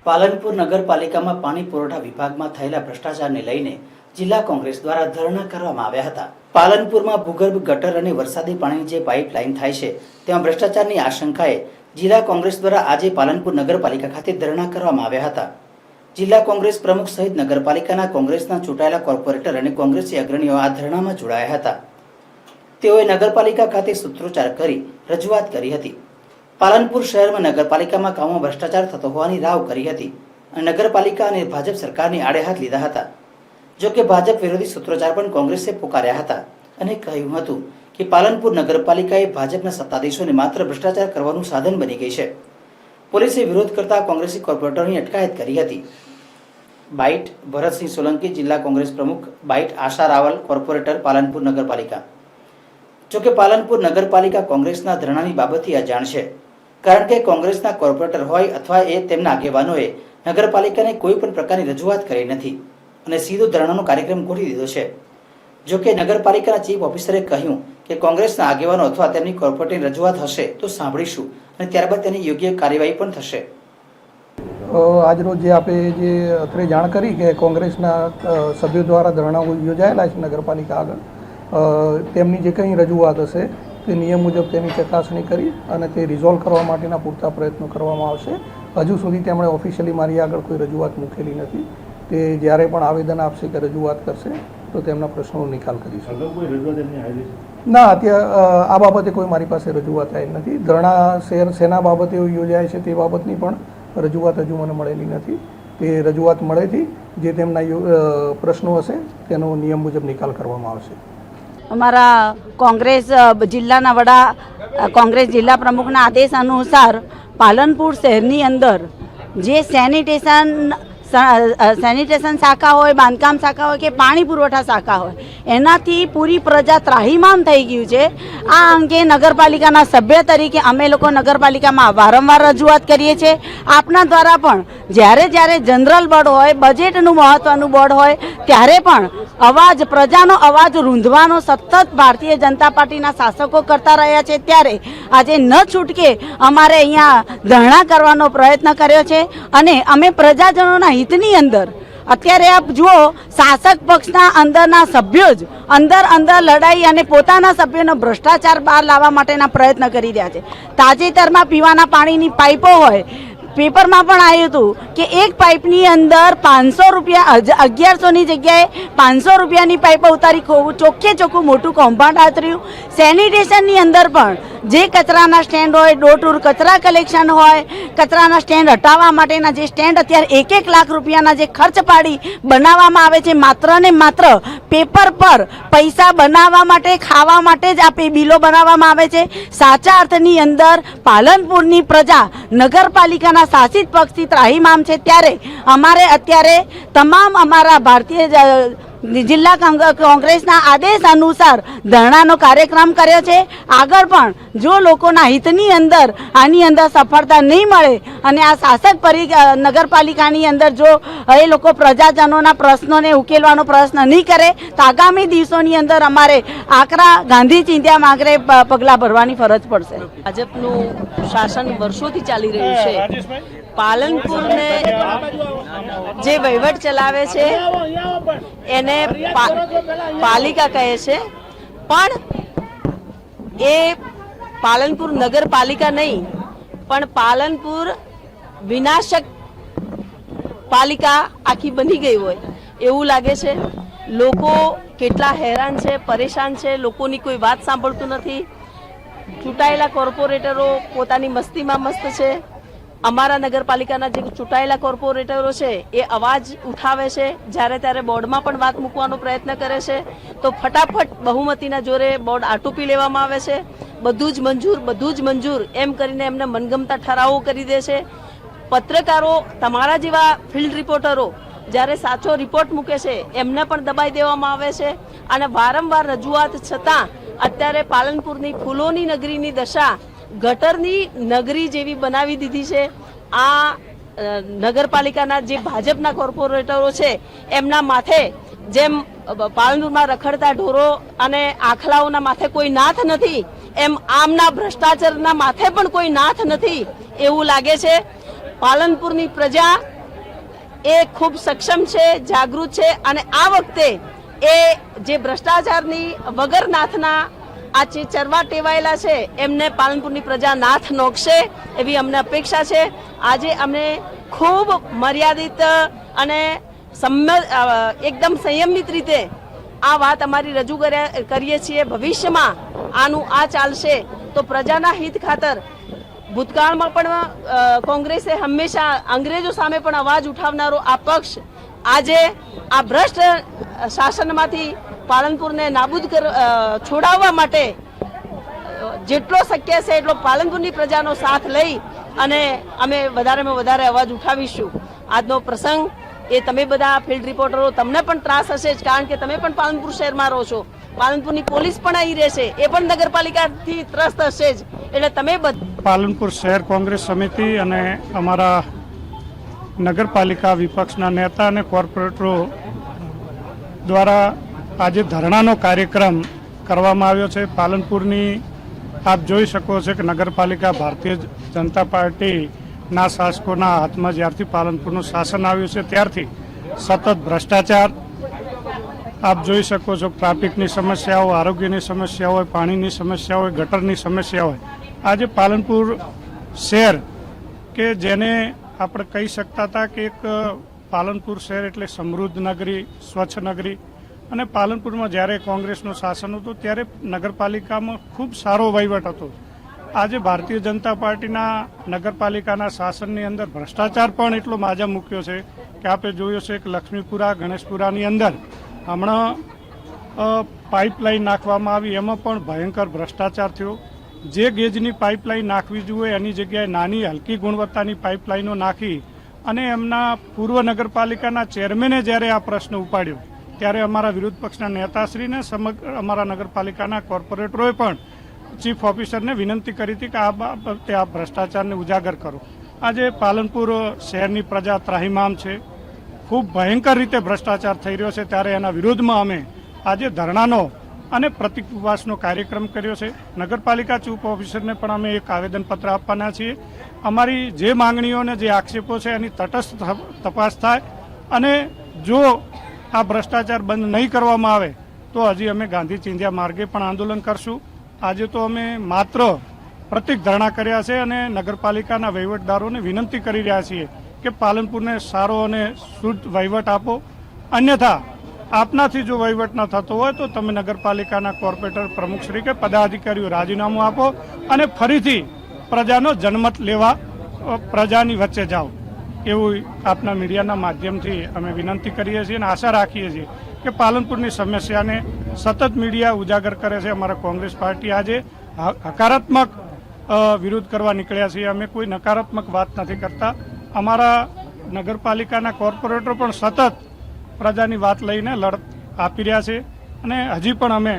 પાલનપુર નગરપાલિકામાં પાણી પુરવઠા વિભાગમાં થયેલા ભ્રષ્ટાચારને લઈને જિલ્લા કોંગ્રેસ દ્વારા ધરણા કરવામાં આવ્યા હતા। પાલનપુરમાં ભૂગર્ભ ગટર અને વરસાદી પાણીની જે પાઇપલાઇન થાય છે તેમાં ભ્રષ્ટાચારની આશંકાએ જિલ્લા કોંગ્રેસ દ્વારા આજે પાલનપુર નગરપાલિકા ખાતે ધરણા કરવામાં આવ્યા હતા। જિલ્લા કોંગ્રેસ પ્રમુખ સહિત નગરપાલિકાના કોંગ્રેસના ચૂંટાયેલા કોર્પોરેટર અને કોંગ્રેસી અગ્રણીઓ આ ધરણામાં જોડાયા હતા। તેઓએ નગરપાલિકા ખાતે સૂત્રોચ્ચાર કરી રજૂઆત કરી હતી। પાલનપુર શહેરમાં નગરપાલિકામાં કામોમાં ભ્રષ્ટાચાર થતો હોવાની રાવ કરી હતી અને નગરપાલિકા અને ભાજપ સરકારની આડે હાથ લીધા હતા। જો કે ભાજપ વિરોધી સૂત્રોચ્ચાર પણ કોંગ્રેસે પોકાર્યા હતા અને કહ્યું હતું કે પાલનપુર નગરપાલિકાએ ભાજપના સત્તાધીશોને માત્ર ભ્રષ્ટાચાર કરવાનું સાધન બની ગઈ છે। પોલીસે વિરોધ કરતા કોંગ્રેસી કોર્પોરેટરોની અટકાયત કરી હતી। બાઇટ ભરતસિંહ સોલંકી, જિલ્લા કોંગ્રેસ પ્રમુખ। બાઇટ આશા રાવલ, કોર્પોરેટર, પાલનપુર નગરપાલિકા। જો કે પાલનપુર નગરપાલિકા કોંગ્રેસના ધરણાની બાબતથી અજાણ છે, કારણ કે કોંગ્રેસના કોર્પોરેટર હોય અથવા એ તેમના આગેવાનોએ નગરપાલિકાને કોઈ પણ પ્રકારની રજૂઆત કરી નથી અને સીધો ધરણાનો કાર્યક્રમ ગોઠવી દીધો છે। જો કે નગરપાલિકાના ચીફ ઓફિસરે કહ્યું કે કોંગ્રેસના આગેવાનો અથવા તેમની કોર્પોરેટરની રજૂઆત હશે તો સાંભળીશું અને ત્યારબાદ તેની યોગ્ય કાર્યવાહી પણ થશે। આજરોજ જે આપણે જે અત્રે જાણ કરી કે કોંગ્રેસના સભ્યો દ્વારા ધરણા યોજાયેલા છે નગરપાલિકા આગળ, તેમની જે કંઈ રજૂઆત હશે તે નિયમ મુજબ તેની ચકાસણી કરી અને તે રિઝોલ્વ કરવા માટેના પૂરતા પ્રયત્નો કરવામાં આવશે। હજુ સુધી તેમણે ઓફિશિયલી મારી આગળ કોઈ રજૂઆત મૂકેલી નથી। તે જ્યારે પણ આવેદન આપશે કે રજૂઆત કરશે તો તેમના પ્રશ્નોનો નિકાલ કરીશું। ના, અત્યારે આ બાબતે કોઈ મારી પાસે રજૂઆત આવી નથી। ધરણા શેના બાબતે યોજાય છે તે બાબતની પણ રજૂઆત હજુ મને મળેલી નથી। તે રજૂઆત મળેથી જે તેમના પ્રશ્નો હશે તેનો નિયમ મુજબ નિકાલ કરવામાં આવશે। અમારા કોંગ્રેસ જિલ્લાના વડા, કોંગ્રેસ જિલ્લા પ્રમુખના આદેશ અનુસાર પાલનપુર શહેરની અંદર જે સેનિટેશન શાખા હોય, બાંધકામ શાખા હોય કે પાણી પુરવઠા શાખા હોય, એનાથી પૂરી પ્રજા ત્રાહિમામ થઈ ગયું છે। આ અંગે નગરપાલિકાના સભ્ય તરીકે અમે લોકો નગરપાલિકામાં વારંવાર રજૂઆત કરીએ છીએ। આપના દ્વારા પણ જ્યારે જ્યારે જનરલ બોર્ડ હોય, બજેટનું મહત્ત્વનું બોર્ડ હોય, ત્યારે પણ અવાજ, પ્રજાનો અવાજ રૂંધવાનો સતત ભારતીય જનતા પાર્ટીના શાસકો કરતા રહ્યા છે। ત્યારે આજે ન છૂટકે અમારે અહીંયા ધરણા કરવાનો પ્રયત્ન કર્યો છે અને અમે પ્રજાજનોના હિતની અંદર અત્યારે આપ જુઓ, શાસક પક્ષના અંદરના સભ્યો જ અંદર લડાઈ અને પોતાના સભ્યોનો ભ્રષ્ટાચાર બહાર લાવવા માટેના પ્રયત્ન કરી રહ્યા છે। તાજેતરમાં પીવાના પાણીની પાઇપો હોય, પેપરમાં પણ આવ્યું હતું કે એક પાઇપની અંદર 500 રૂપિયા, 1100ની જગ્યાએ 500 રૂપિયાની પાઇપો ઉતારી ચોખ્ખે ચોખ્ખું મોટું કૌભાંડ આચર્યું। સેનિટેશનની અંદર પણ જે કચરાના સ્ટેન્ડ હોય, ડોર ટુ કચરા કલેક્શન હોય, કચરાના સ્ટેન્ડ હટાવવા માટેના જે સ્ટેન્ડ અત્યારે 1-1 લાખ રૂપિયાના જે ખર્ચ પાડી બનાવવામાં આવે છે, માત્ર ને માત્ર પેપર પર પૈસા બનાવવા માટે, ખાવા માટે જ આ બિલો બનાવવામાં આવે છે। સાચા અર્થની અંદર પાલનપુરની પ્રજા નગરપાલિકાના શાસિત પક્ષથી ત્રાહિમામ છે। ત્યારે અમારે અત્યારે તમામ અમારા ભારતીય જિલ્લા કોંગ્રેસના આદેશ અનુસાર ધરણાનો કાર્યક્રમ કર્યો છે। આગળ પણ જો લોકોના હિતની અંદર આની અંદર સફળતા નહીં મળે અને આ શાસક નગરપાલિકાની અંદર જો એ લોકો પ્રજાજનોના પ્રશ્નોને ઉકેલવાનો પ્રયત્ન નહીં કરે તો આગામી દિવસોની અંદર અમારે આકરા ગાંધી ચિંધ્યા માગરે પગલાં ભરવાની ફરજ પડશે। ભાજપનું શાસન વર્ષોથી ચાલી રહ્યું છે। પાલનપુરને જે વહીવટ ચલાવે છે એને પાલિકા કહે છે, પણ એ પાલનપુર નગરપાલિકા નહીં પણ પાલનપુર વિનાશક પાલિકા આખી બની ગઈ હોય એવું લાગે છે। લોકો કેટલા હેરાન છે, પરેશાન છે, લોકોની કોઈ વાત સાંભળતું નથી। ચૂંટાયેલા કોર્પોરેટરો પોતાની મસ્તીમાં મસ્ત છે। અમારા નગરપાલિકાના જે ચૂંટાયેલા કોર્પોરેટરો છે એ અવાજ ઉઠાવે છે, જ્યારે ત્યારે બોર્ડમાં પણ વાત મૂકવાનો પ્રયત્ન કરે છે તો ફટાફટ બહુમતીના જોરે બોર્ડ આટોપી લેવામાં આવે છે। બધું જ મંજૂર એમ કરીને એમને મનગમતા ઠરાવો કરી દે છે। પત્રકારો, તમારા જેવા ફિલ્ડ રિપોર્ટરો જ્યારે સાચો રિપોર્ટ મૂકે છે એમને પણ દબાઈ દેવામાં આવે છે અને વારંવાર રજૂઆત છતાં અત્યારે પાલનપુરની ફૂલોની નગરીની દશા ગટરની નગરી જેવી બનાવી દીધી છે। આ નગરપાલિકાના જે ભાજપના કોર્પોરેટરો છે એમના માથે જેમ પાલનપુરમાં રખડતા ઢોરો અને આખલાઓના માથે કોઈ નાથ નથી, એમ આમના ભ્રષ્ટાચારના માથે પણ કોઈ નાથ નથી એવું લાગે છે। પાલનપુરની પ્રજા એ ખૂબ સક્ષમ છે, જાગૃત છે અને આ વખતે એ જે ભ્રષ્ટાચારની વગર નાથના આ જે ચરવા ટેવાયેલા છે એમને પાલનપુરની પ્રજા નાથ નોખશે એવી અમને અપેક્ષા છે. આજે અમને ખૂબ મર્યાદિત અને એકદમ સંયમિત રીતે આ વાત અમારી રજૂ કરીએ છીએ. ભવિષ્યમાં આનું આ ચાલશે તો પ્રજાના હિત ખાતર ભૂતકાળમાં પણ કોંગ્રેસે હંમેશા અંગ્રેજો સામે પણ અવાજ ઉઠાવનારો આ પક્ષ આજે આ ભ્રષ્ટ શાસનમાંથી પાલનપુરને નાબૂદ છોડાવવા માટે જેટલો શક્ય છે એટલો પાલનપુરની પ્રજાનો સાથ લઈ અને અમે વધારેમાં વધારે અવાજ ઉઠાવીશું. આજનો પ્રસંગ એ તમે બધા ફિલ્ડ રિપોર્ટરો તમને પણ ત્રાસ હશે જ, કારણ કે તમે પણ પાલનપુર શહેરમાં રહો છો. પાલનપુરની પોલીસ પણ અહીં રહેશે, એ પણ નગરપાલિકાથી ત્રસ્ત હશે જ. એટલે તમે પાલનપુર શહેર કોંગ્રેસ સમિતિ અને અમારા નગરપાલિકા વિપક્ષના નેતા અને કોર્પોરેટરો દ્વારા આજે ધરણાનો કાર્યક્રમ કરવામાં આવ્યો છે. પાલનપુરની આપ જોઈ શકો છો કે નગરપાલિકા ભારતીય જનતા પાર્ટીના શાસકોના હાથમાં જ્યારથી પાલનપુરનું શાસન આવ્યું છે ત્યારથી સતત ભ્રષ્ટાચાર આપ જોઈ શકો છો. ટ્રાફિકની સમસ્યા હોય, આરોગ્યની સમસ્યા હોય, પાણીની સમસ્યા હોય, ગટરની સમસ્યા હોય. આજે પાલનપુર શહેર કે જેને આપણે કહી શકતા હતા કે એક પાલનપુર શહેર એટલે સમૃદ્ધ નગરી, સ્વચ્છ નગરી, અને પાલનપુરમાં જ્યારે કોંગ્રેસનું શાસન હતું ત્યારે નગરપાલિકામાં ખૂબ સારો વહીવટ હતો. આજે ભારતીય જનતા પાર્ટીના નગરપાલિકાના શાસનની અંદર ભ્રષ્ટાચાર પણ એટલો માજા મૂક્યો છે કે આપણે જોયું છે કે લક્ષ્મીપુરા, ગણેશપુરાની અંદર હમણાં પાઇપલાઇન નાખવામાં આવી, એમાં પણ ભયંકર ભ્રષ્ટાચાર થયો. જે ગેજની પાઇપલાઇન નાખવી જોઈએ એની જગ્યાએ નાની હલકી ગુણવત્તાની પાઇપલાઇનો નાખી અને એમના પૂર્વ નગરપાલિકાના ચેરમેને જ્યારે આ પ્રશ્ન ઉપાડ્યો ત્યારે અમારા વિરોધ પક્ષના નેતાશ્રીને સમગ્ર અમારા નગરપાલિકાના કોર્પોરેટરોએ પણ ચીફ ઓફિસરને વિનંતી કરી હતી કે આ બાબતે આ ભ્રષ્ટાચારને ઉજાગર કરો. આજે પાલનપુર શહેરની પ્રજા ત્રાહિમામ છે, ખૂબ ભયંકર રીતે ભ્રષ્ટાચાર થઈ રહ્યો છે, ત્યારે એના વિરોધમાં અમે આજે ધરણાનો અને પ્રતિક ઉપવાસનો કાર્યક્રમ કર્યો છે. નગરપાલિકા ચીફ ઓફિસરને પણ અમે એક આવેદનપત્ર આપવાના છીએ. અમારી જે માંગણીઓ અને જે આક્ષેપો છે એની તટસ્થ તપાસ થાય અને જો આ ભ્રષ્ટાચાર બંધ નહીં કરવામાં આવે તો હજી અમે ગાંધી ચિંધ્યા માર્ગે પણ આંદોલન કરશું. આજે તો અમે માત્ર પ્રતિક ધરણા કર્યા છે અને નગરપાલિકાના વહીવટદારોને વિનંતી કરી રહ્યા છીએ કે પાલનપુરને સારો અને શુદ્ધ વહીવટ આપો. અન્યથા આપનાથી જો વહીવટ ન થતો હોય તો તમે નગરપાલિકાના કોર્પોરેટર, પ્રમુખશ્રી કે પદાધિકારીઓ રાજીનામું આપો અને ફરીથી પ્રજાનો જનમત લેવા પ્રજાની વચ્ચે જાઓ, એવું આપના મીડિયાના માધ્યમથી અમે વિનંતી કરીએ છીએ અને આશા રાખીએ છીએ કે પાલનપુરની સમસ્યાને સતત મીડિયા ઉજાગર કરે છે. અમારા કોંગ્રેસ પાર્ટી આજે હકારાત્મક વિરોધ કરવા નીકળ્યા છીએ, અમે કોઈ નકારાત્મક વાત નથી કરતા. અમારા નગરપાલિકાના કોર્પોરેટર પણ સતત પ્રજાની વાત લઈને લડત આપી રહ્યા છે અને હજી પણ અમે